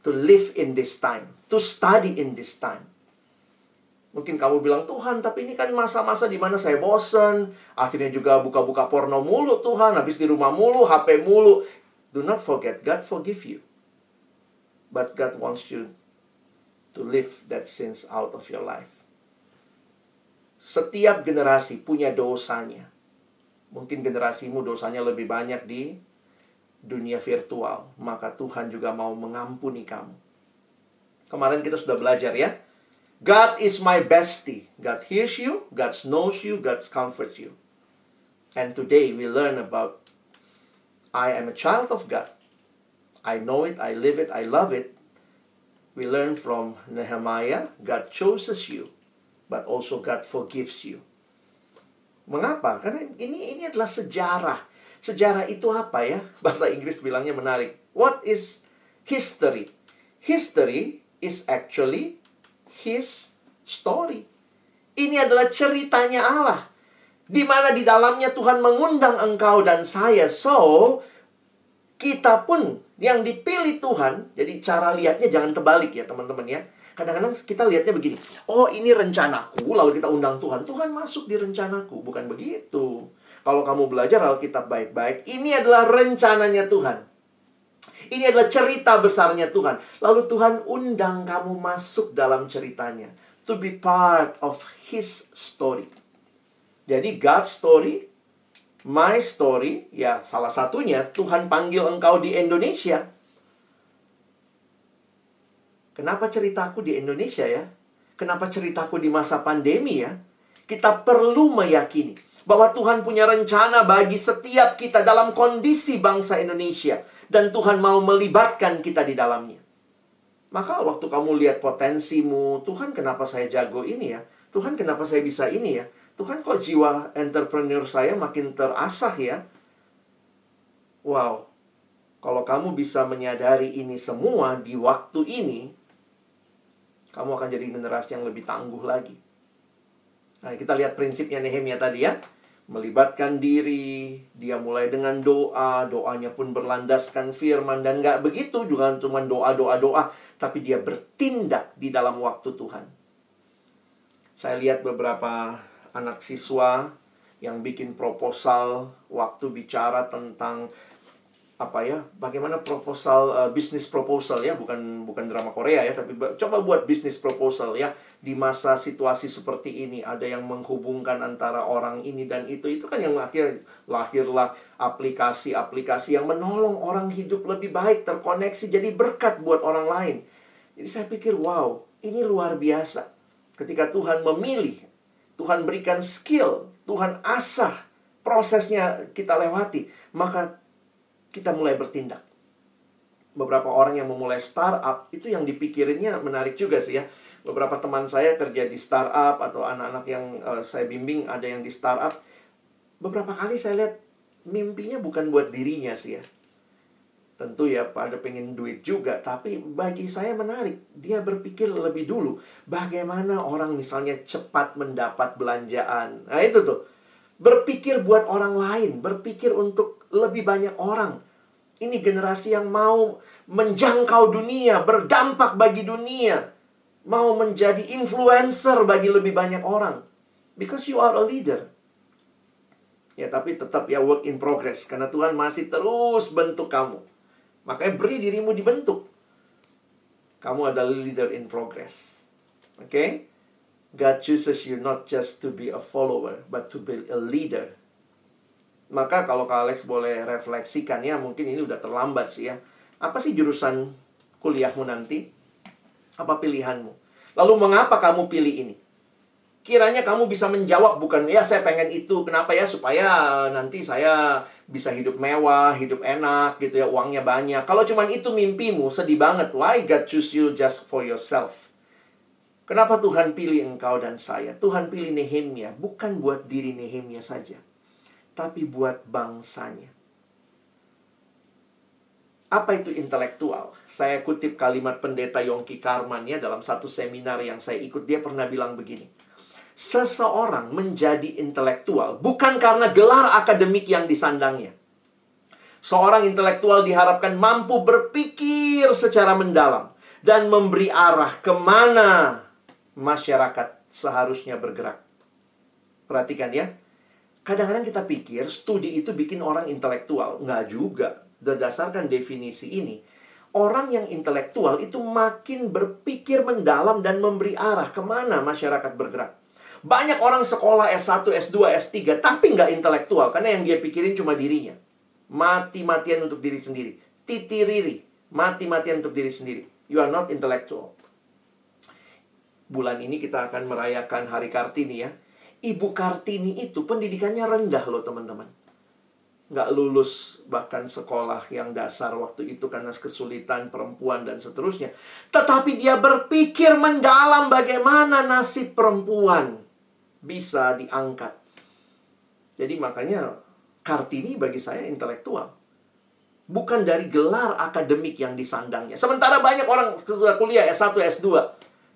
to live in this time, to study in this time. Mungkin kamu bilang, Tuhan, tapi ini kan masa-masa di mana saya bosen. Akhirnya juga buka-buka porno mulu, Tuhan. Habis di rumah mulu, HP mulu. Do not forget, God forgive you. But God wants you to live that sins out of your life. Setiap generasi punya dosanya. Mungkin generasimu dosanya lebih banyak di dunia virtual. Maka Tuhan juga mau mengampuni kamu. Kemarin kita sudah belajar ya. God is my bestie. God hears you, God knows you, God comforts you. And today we learn about I am a child of God. I know it, I live it, I love it. We learn from Nehemiah, God chooses you, but also God forgives you. Mengapa? Karena ini adalah sejarah. Sejarah itu apa ya? Bahasa Inggris bilangnya menarik. What is history? History is actually His story. Ini adalah ceritanya Allah, di mana di dalamnya Tuhan mengundang engkau dan saya. So, kita pun yang dipilih Tuhan. Jadi cara lihatnya jangan terbalik ya teman-teman ya. Kadang-kadang kita lihatnya begini. Oh, ini rencanaku, lalu kita undang Tuhan. Tuhan masuk di rencanaku. Bukan begitu. Kalau kamu belajar Alkitab baik-baik, ini adalah rencananya Tuhan. Ini adalah cerita besarnya Tuhan. Lalu Tuhan undang kamu masuk dalam ceritanya. to be part of His story. Jadi God's story, my story, ya salah satunya Tuhan panggil engkau di Indonesia. Kenapa ceritaku di Indonesia ya? Kenapa ceritaku di masa pandemi ya? Kita perlu meyakini bahwa Tuhan punya rencana bagi setiap kita dalam kondisi bangsa Indonesia. Dan Tuhan mau melibatkan kita di dalamnya. Maka waktu kamu lihat potensimu, Tuhan kenapa saya jago ini ya? Tuhan kenapa saya bisa ini ya? Tuhan kok jiwa entrepreneur saya makin terasah ya? Wow. Kalau kamu bisa menyadari ini semua di waktu ini, kamu akan jadi generasi yang lebih tangguh lagi. Nah, kita lihat prinsipnya Nehemia tadi ya. Melibatkan diri, dia mulai dengan doa, doanya pun berlandaskan firman. Dan gak begitu juga cuma doa, tapi dia bertindak di dalam waktu Tuhan. Saya lihat beberapa anak siswa yang bikin proposal waktu bicara tentang bagaimana proposal, bisnis proposal ya, bukan drama Korea ya, tapi coba buat bisnis proposal ya. Di masa situasi seperti ini, ada yang menghubungkan antara orang ini dan itu kan yang lahirlah aplikasi-aplikasi yang menolong orang hidup lebih baik, terkoneksi, jadi berkat buat orang lain. Jadi saya pikir, wow, ini luar biasa. Ketika Tuhan memilih, Tuhan berikan skill, Tuhan asah, prosesnya kita lewati, maka kita mulai bertindak. Beberapa orang yang memulai startup, itu yang dipikirinnya menarik juga sih ya. Beberapa teman saya kerja di startup, atau anak-anak yang saya bimbing ada yang di startup. Beberapa kali saya lihat mimpinya bukan buat dirinya sih ya. Tentu ya pada pengen duit juga, tapi bagi saya menarik. Dia berpikir lebih dulu, bagaimana orang misalnya cepat mendapat belanjaan. Nah itu tuh, berpikir buat orang lain, berpikir untuk lebih banyak orang. Ini generasi yang mau menjangkau dunia, berdampak bagi dunia. Mau menjadi influencer bagi lebih banyak orang. Because you are a leader. Ya, tapi tetap ya work in progress. Karena Tuhan masih terus bentuk kamu. Makanya beri dirimu dibentuk. Kamu adalah leader in progress. Oke? God chooses you not just to be a follower, but to be a leader. Maka kalau Kak Alex boleh refleksikan ya, mungkin ini udah terlambat sih ya. Apa sih jurusan kuliahmu nanti? Apa pilihanmu? Lalu mengapa kamu pilih ini? Kiranya kamu bisa menjawab bukan, ya saya pengen itu. Kenapa ya? Supaya nanti saya bisa hidup mewah, hidup enak gitu ya, uangnya banyak. Kalau cuma itu mimpimu, sedih banget. Why God choose you just for yourself? Kenapa Tuhan pilih engkau dan saya? Tuhan pilih Nehemia bukan buat diri Nehemia saja, tapi buat bangsanya. Apa itu intelektual? Saya kutip kalimat pendeta Yongki Karman ya, dalam satu seminar yang saya ikut. Dia pernah bilang begini, seseorang menjadi intelektual bukan karena gelar akademik yang disandangnya. Seorang intelektual diharapkan mampu berpikir secara mendalam dan memberi arah kemana masyarakat seharusnya bergerak. Perhatikan ya. Kadang-kadang kita pikir studi itu bikin orang intelektual. Nggak juga. Berdasarkan definisi ini, orang yang intelektual itu makin berpikir mendalam dan memberi arah kemana masyarakat bergerak. Banyak orang sekolah S1, S2, S3, tapi nggak intelektual. Karena yang dia pikirin cuma dirinya. Mati-matian untuk diri sendiri. Titiriri. Mati-matian untuk diri sendiri. You are not intellectual. Bulan ini kita akan merayakan Hari Kartini ya. Ibu Kartini itu pendidikannya rendah loh teman-teman. Nggak lulus bahkan sekolah yang dasar waktu itu karena kesulitan perempuan dan seterusnya. Tetapi dia berpikir mendalam bagaimana nasib perempuan bisa diangkat. Jadi makanya Kartini bagi saya intelektual. Bukan dari gelar akademik yang disandangnya. Sementara banyak orang sudah kuliah S1, S2.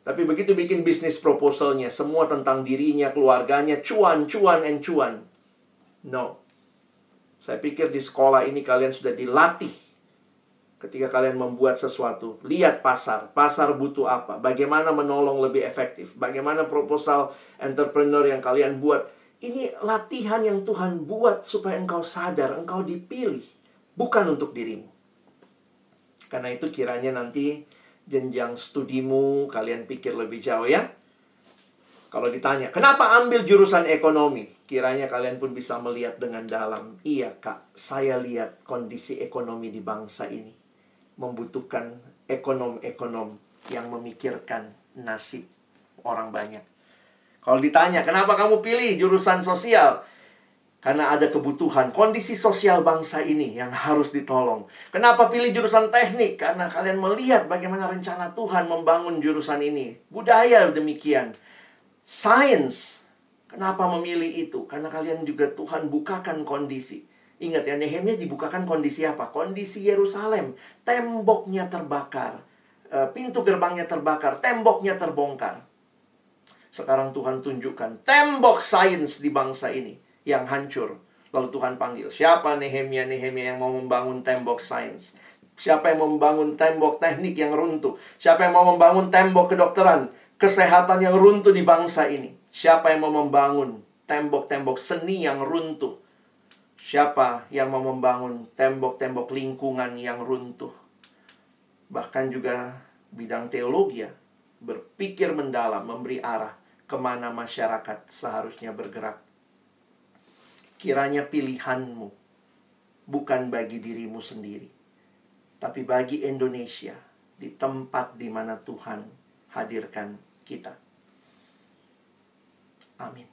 Tapi begitu bikin bisnis proposalnya, semua tentang dirinya, keluarganya, cuan, cuan, and cuan. No. Saya pikir di sekolah ini kalian sudah dilatih. Ketika kalian membuat sesuatu, lihat pasar. Pasar butuh apa? Bagaimana menolong lebih efektif? Bagaimana proposal entrepreneur yang kalian buat? Ini latihan yang Tuhan buat supaya engkau sadar, engkau dipilih. Bukan untuk dirimu. Karena itu kiranya nanti jenjang studimu, kalian pikir lebih jauh ya. Kalau ditanya, kenapa ambil jurusan ekonomi? Kiranya kalian pun bisa melihat dengan dalam. Iya kak, saya lihat kondisi ekonomi di bangsa ini membutuhkan ekonom-ekonom yang memikirkan nasib orang banyak. Kalau ditanya, kenapa kamu pilih jurusan sosial? Karena ada kebutuhan, kondisi sosial bangsa ini yang harus ditolong. Kenapa pilih jurusan teknik? Karena kalian melihat bagaimana rencana Tuhan membangun jurusan ini. Budaya demikian. Sains, kenapa memilih itu? Karena kalian juga Tuhan bukakan kondisi. Ingat ya, Nehemia dibukakan kondisi apa? Kondisi Yerusalem. Temboknya terbakar. Pintu gerbangnya terbakar. Temboknya terbongkar. Sekarang Tuhan tunjukkan tembok sains di bangsa ini yang hancur. Lalu Tuhan panggil, siapa Nehemia yang mau membangun tembok sains? Siapa yang mau membangun tembok teknik yang runtuh? Siapa yang mau membangun tembok kedokteran, kesehatan yang runtuh di bangsa ini? Siapa yang mau membangun tembok-tembok seni yang runtuh? Siapa yang mau membangun tembok-tembok lingkungan yang runtuh? Bahkan juga bidang teologi ya, berpikir mendalam, memberi arah kemana masyarakat seharusnya bergerak. Kiranya pilihanmu bukan bagi dirimu sendiri, tapi bagi Indonesia, di tempat di mana Tuhan hadirkan kita. Amin.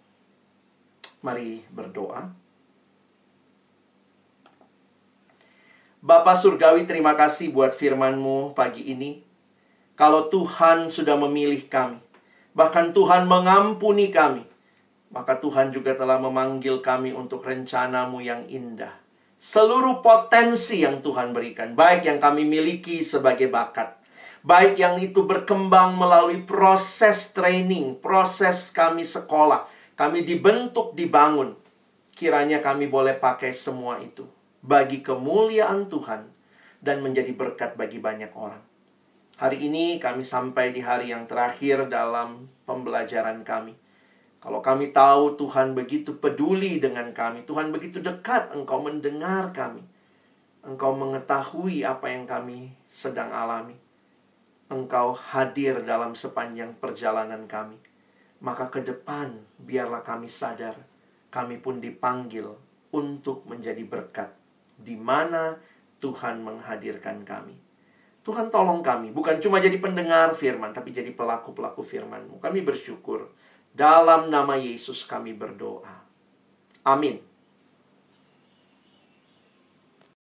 Mari berdoa. Bapa Surgawi, terima kasih buat firman-Mu pagi ini. Kalau Tuhan sudah memilih kami, bahkan Tuhan mengampuni kami, maka Tuhan juga telah memanggil kami untuk rencana-Mu yang indah. Seluruh potensi yang Tuhan berikan, baik yang kami miliki sebagai bakat, baik yang itu berkembang melalui proses training, proses kami sekolah, kami dibentuk, dibangun. Kiranya kami boleh pakai semua itu bagi kemuliaan Tuhan dan menjadi berkat bagi banyak orang. Hari ini kami sampai di hari yang terakhir dalam pembelajaran kami. Kalau kami tahu Tuhan begitu peduli dengan kami, Tuhan begitu dekat, Engkau mendengar kami, Engkau mengetahui apa yang kami sedang alami, Engkau hadir dalam sepanjang perjalanan kami. Maka ke depan biarlah kami sadar, kami pun dipanggil untuk menjadi berkat di mana Tuhan menghadirkan kami. Tuhan tolong kami, bukan cuma jadi pendengar firman, tapi jadi pelaku-pelaku firman-Mu. Kami bersyukur. Dalam nama Yesus kami berdoa. Amin.